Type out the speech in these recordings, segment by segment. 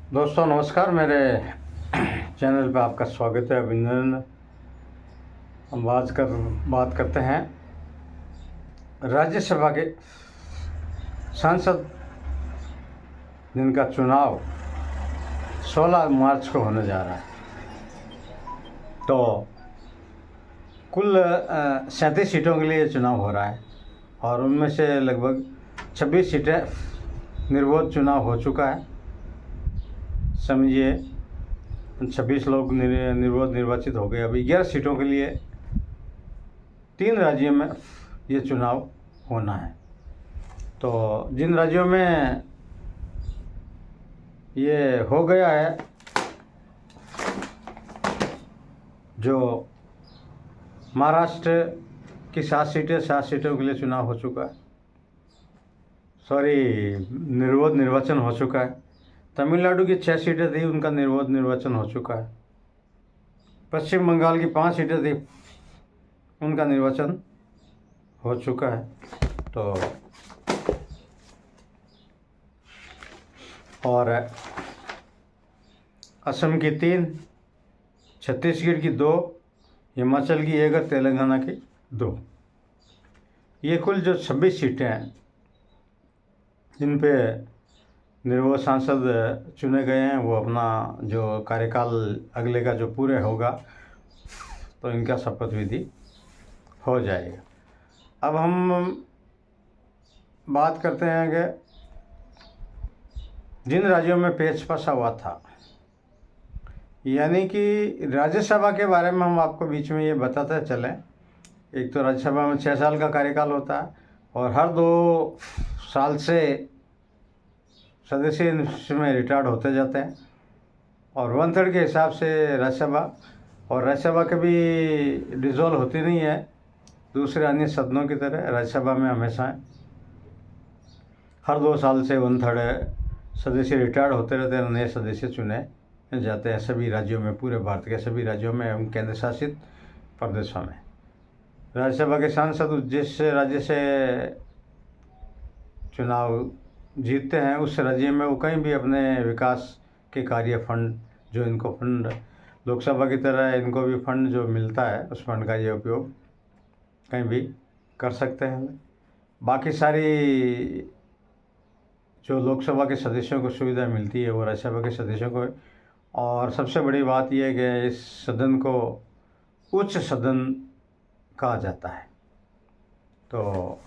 दोस्तों नमस्कार। मेरे चैनल पे आपका स्वागत है, अभिनंदन। हम बात करते हैं राज्यसभा के सांसद जिनका चुनाव 16 मार्च को होने जा रहा है। तो कुल 37 सीटों के लिए चुनाव हो रहा है और उनमें से लगभग 26 सीटें निर्विरोध चुनाव हो चुका है। समझिए 26 लोग निर्विरोध निर्वाचित हो गए। अभी 11 सीटों के लिए 3 राज्यों में ये चुनाव होना है। तो जिन राज्यों में ये हो गया है, जो महाराष्ट्र की 7 सीटों के लिए चुनाव हो चुका है, निर्विरोध निर्वाचन हो चुका है। तमिलनाडु की 6 सीटें थी, उनका निर्विरोध निर्वाचन हो चुका है। पश्चिम बंगाल की 5 सीटें थी, उनका निर्वाचन हो चुका है। तो और असम की 3, छत्तीसगढ़ की 2, हिमाचल की 1 और तेलंगाना की 2। ये कुल जो 26 सीटें हैं, इन पे निर्विरोध सांसद चुने गए हैं। वो अपना जो कार्यकाल अगले का जो पूरे होगा तो इनका शपथ विधि हो जाएगा। अब हम बात करते हैं कि जिन राज्यों में पेच फंसा हुआ था, यानी कि राज्यसभा के बारे में हम आपको बीच में ये बताते चलें। एक तो राज्यसभा में 6 साल का कार्यकाल होता है और हर 2 साल से सदस्य इसमें रिटायर्ड होते जाते हैं और 1/3 के हिसाब से राज्यसभा कभी डिसॉल्व होती नहीं है दूसरे अन्य सदनों की तरह। राज्यसभा में हमेशा हर 2 साल से 1/3 सदस्य रिटायर्ड होते रहते हैं, नए सदस्य चुने जाते हैं सभी राज्यों में, पूरे भारत के सभी राज्यों में एवं केंद्र शासित प्रदेशों में। राज्यसभा के सांसद जिस राज्य से चुनाव जीतते हैं उस राज्य में वो कहीं भी अपने विकास के कार्य फंड, जो इनको फंड लोकसभा की तरह इनको भी फंड जो मिलता है, उस फंड का ये उपयोग कहीं भी कर सकते हैं। बाकी सारी जो लोकसभा के सदस्यों को सुविधा मिलती है वो राज्यसभा के सदस्यों को। और सबसे बड़ी बात यह है कि इस सदन को उच्च सदन कहा जाता है। तो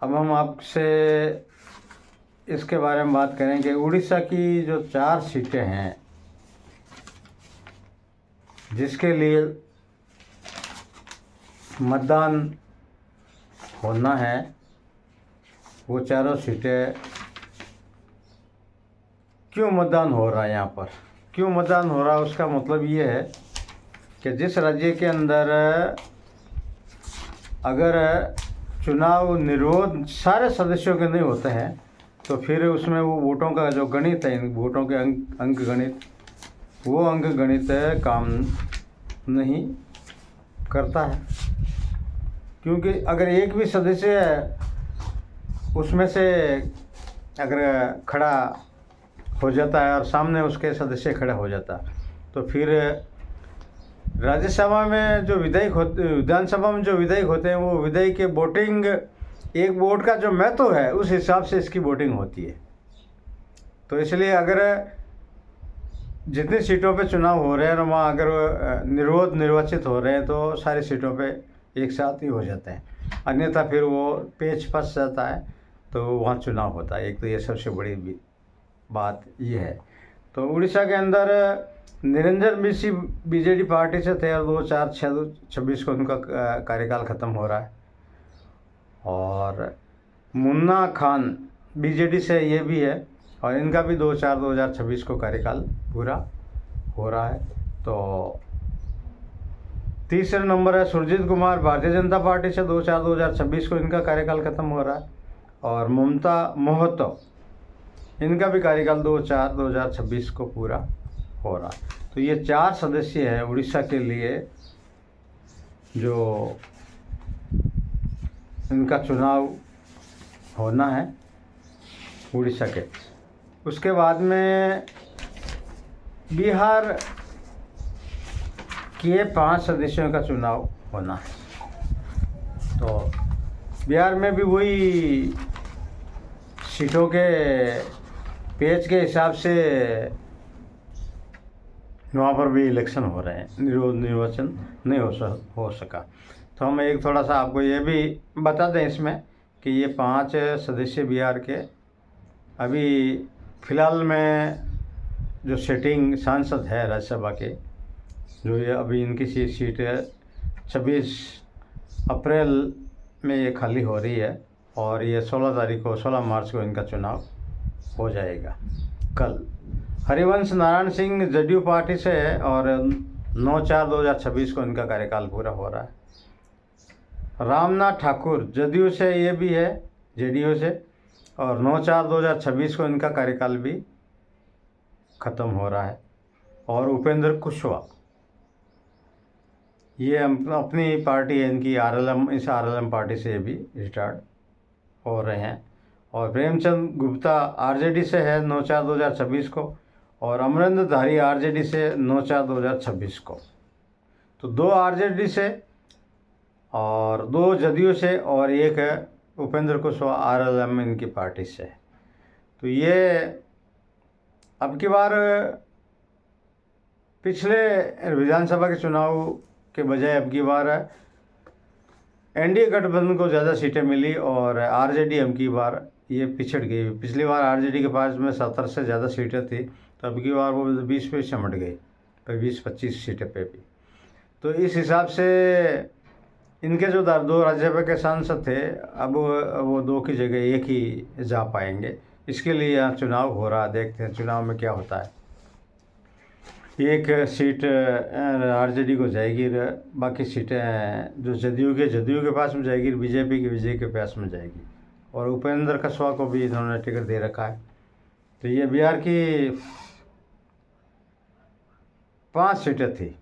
अब हम आपसे इसके बारे में बात करें कि उड़ीसा की जो 4 सीटें हैं जिसके लिए मतदान होना है, वो चारों सीटें क्यों मतदान हो रहा है यहाँ पर, क्यों मतदान हो रहा है, उसका मतलब ये है कि जिस राज्य के अंदर अगर चुनाव निर्विरोध सारे सदस्यों के नहीं होते हैं तो फिर उसमें वो वोटों का जो गणित है, इन वोटों के अंक गणित, वो अंक गणित काम नहीं करता है। क्योंकि अगर एक भी सदस्य उसमें से अगर खड़ा हो जाता है और सामने उसके सदस्य खड़ा हो जाता तो फिर राज्यसभा में जो विधायक होते, विधानसभा में जो विधायक होते हैं, वो विधायक के वोटिंग, एक वोट का जो महत्व है उस हिसाब से इसकी वोटिंग होती है। तो इसलिए अगर जितनी सीटों पे चुनाव हो रहे हैं वहाँ अगर निर्विरोध निर्वाचित हो रहे हैं तो सारी सीटों पे एक साथ ही हो जाते हैं, अन्यथा फिर वो पेच फंस जाता है तो वहाँ चुनाव होता है। एक तो ये सबसे बड़ी बात ये है। तो उड़ीसा के अंदर निरंजन मिश्र बीजेडी पार्टी से थे और 2026 को उनका कार्यकाल ख़त्म हो रहा है। और मुन्ना खान बीजेडी से ये भी है और इनका भी 2026 को कार्यकाल पूरा हो रहा है। तो तीसरे नंबर है सुरजीत कुमार भारतीय जनता पार्टी से, 2026 को इनका कार्यकाल ख़त्म हो रहा है। और ममता मोहतो, इनका भी कार्यकाल 2026 को पूरा हो रहा है। तो ये 4 सदस्य हैं उड़ीसा के लिए जो इनका चुनाव होना है उड़ीसा के। उसके बाद में बिहार के 5 सदस्यों का चुनाव होना है। तो बिहार में भी वही सीटों के पेज के हिसाब से वहाँ पर भी इलेक्शन हो रहे हैं, निर्वाचन नहीं हो सका। तो हम एक थोड़ा सा आपको ये भी बता दें इसमें कि ये 5 सदस्य बिहार के अभी फ़िलहाल में जो सिटिंग सांसद है राज्यसभा के, जो ये अभी इनकी सीट है 26 अप्रैल में ये खाली हो रही है और ये 16 मार्च को इनका चुनाव हो जाएगा कल। हरिवंश नारायण सिंह जदयू पार्टी से है और 9/4/2026 को इनका कार्यकाल पूरा हो रहा है। रामनाथ ठाकुर जदयू से ये भी है, जेडीयू से, और 9/4/2026 को इनका कार्यकाल भी ख़त्म हो रहा है। और उपेंद्र कुशवाहा ये अपनी पार्टी है इनकी आरएलएम, इस आरएलएम पार्टी से ये भी रिटायर्ड हो रहे हैं। और प्रेमचंद गुप्ता आरजेडी से है 9/4/2026 को, और अमरेंद्र धारी आरजेडी से 9/4/2026 को। तो 2 आरजेडी से और 2 जदयू से और एक है उपेंद्र कुशवाहा आरएलएम इनकी पार्टी से। तो ये अब की बार पिछले विधानसभा के चुनाव के बजाय अब की बार एनडीए गठबंधन को ज़्यादा सीटें मिली और आरजेडी अब की बार ये पिछड़ गई। पिछली बार आरजेडी के पास में 70 से ज़्यादा सीटें थी, तो अब की बार वो 20 पे सिमट गई, 20-25 सीटें पे भी। तो इस हिसाब से इनके जो 2 राज्यसभा के सांसद थे, अब वो 2 की जगह 1 ही जा पाएंगे। इसके लिए यहाँ चुनाव हो रहा, देखते हैं चुनाव में क्या होता है। 1 सीट आरजेडी को जाएगी, बाकी सीटें जो जदयू के पास में जाएगी, बीजेपी के विजय के पास में जाएगी। और उपेंद्र कुशवाहा को भी इन्होंने टिकट दे रखा है। तो ये बिहार की 5 सीटें थी।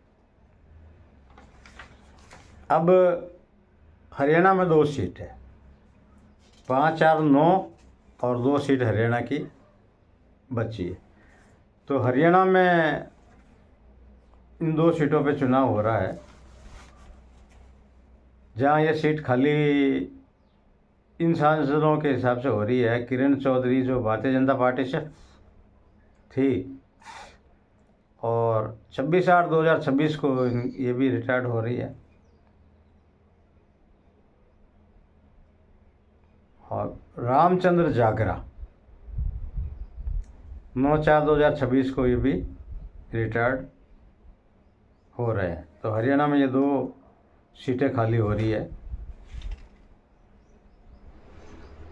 अब हरियाणा में 2 सीट है, 5, 4, 9 और 2 सीट हरियाणा की बची है। तो हरियाणा में इन 2 सीटों पे चुनाव हो रहा है, जहाँ ये सीट खाली इन सांसदों के हिसाब से हो रही है। किरण चौधरी जो भारतीय जनता पार्टी से थी और 26/8/2026 को ये भी रिटायर्ड हो रही है। और रामचंद्र जागरा 9/4/2026 को ये भी रिटायर्ड हो रहे हैं। तो हरियाणा में ये 2 सीटें खाली हो रही है।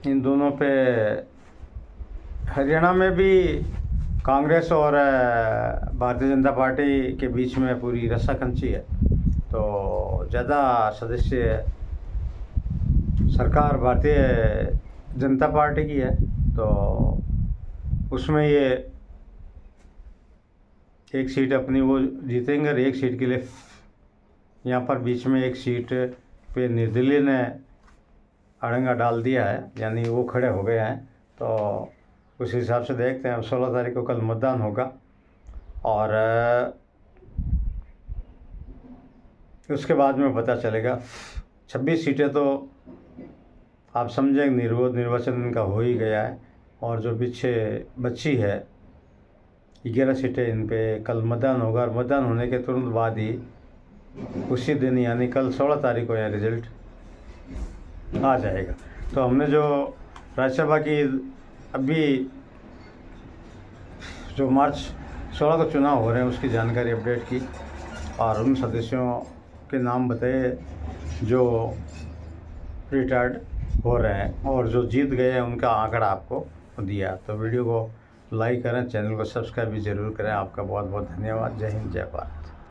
इन दोनों पे हरियाणा में भी कांग्रेस और भारतीय जनता पार्टी के बीच में पूरी रस्साकंची है। तो ज़्यादा सदस्य सरकार भारतीय जनता पार्टी की है, तो उसमें ये 1 सीट अपनी वो जीतेंगे और 1 सीट के लिए यहाँ पर बीच में 1 सीट पे निर्दलीय ने अड़ंगा डाल दिया है, यानी वो खड़े हो गए हैं। तो उस हिसाब से देखते हैं। 16 तारीख को कल मतदान होगा और उसके बाद में पता चलेगा। 26 सीटें तो आप समझें निर्वाचन इनका हो ही गया है, और जो पीछे बची है 11 सीटें, इन पे कल मतदान होगा। और मतदान होने के तुरंत बाद ही उसी दिन यानी कल 16 तारीख को यहाँ रिजल्ट आ जाएगा। तो हमने जो राज्यसभा की अभी जो मार्च 16 को चुनाव हो रहे हैं उसकी जानकारी अपडेट की और उन सदस्यों के नाम बताए जो रिटायर्ड हो रहे हैं और जो जीत गए हैं उनका आंकड़ा आपको दिया। तो वीडियो को लाइक करें, चैनल को सब्सक्राइब भी ज़रूर करें। आपका बहुत बहुत धन्यवाद। जय हिंद, जय भारत।